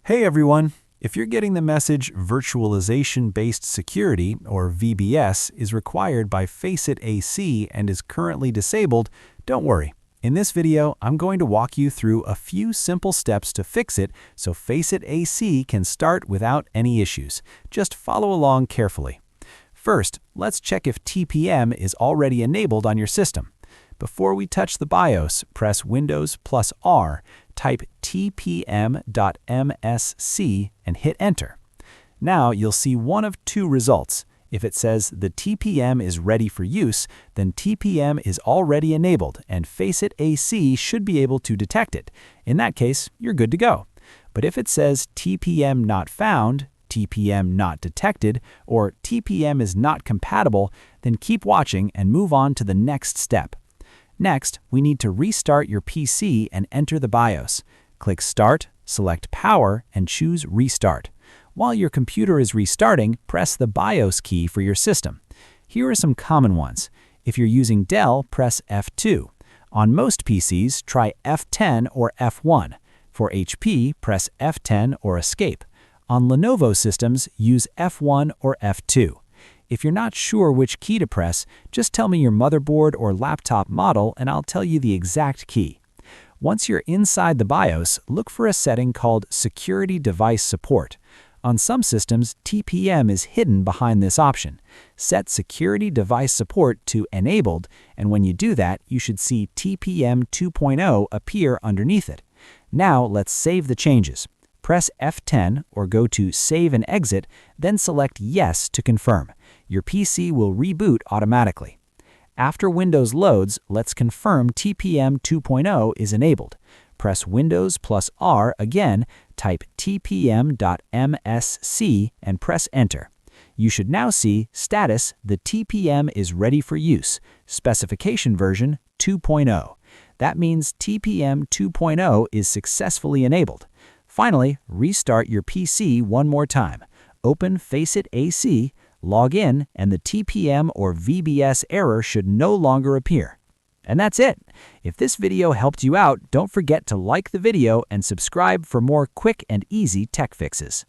Hey everyone! If you're getting the message Virtualization-Based Security, or VBS, is required by FACEIT AC and is currently disabled, don't worry. In this video, I'm going to walk you through a few simple steps to fix it so FACEIT AC can start without any issues. Just follow along carefully. First, let's check if TPM is already enabled on your system. Before we touch the BIOS, press Windows plus R, type tpm.msc, and hit Enter. Now you'll see one of two results. If it says the TPM is ready for use, then TPM is already enabled and FACEIT AC should be able to detect it. In that case, you're good to go. But if it says TPM not found, TPM not detected, or TPM is not compatible, then keep watching and move on to the next step. Next, we need to restart your PC and enter the BIOS. Click Start, select Power, and choose Restart. While your computer is restarting, press the BIOS key for your system. Here are some common ones. If you're using Dell, press F2. On most PCs, try F10 or F1. For HP, press F10 or Escape. On Lenovo systems, use F1 or F2. If you're not sure which key to press, just tell me your motherboard or laptop model and I'll tell you the exact key. Once you're inside the BIOS, look for a setting called Security Device Support. On some systems, TPM is hidden behind this option. Set Security Device Support to Enabled, and when you do that, you should see TPM 2.0 appear underneath it. Now let's save the changes. Press F10 or go to Save and Exit, then select Yes to confirm. Your PC will reboot automatically. After Windows loads, let's confirm TPM 2.0 is enabled. Press Windows plus R again, type tpm.msc, and press Enter. You should now see Status: the TPM is ready for use. Specification version 2.0. That means TPM 2.0 is successfully enabled. Finally, restart your PC one more time. Open FACEIT AC, log in, and the TPM or VBS error should no longer appear. And that's it. If this video helped you out, don't forget to like the video and subscribe for more quick and easy tech fixes.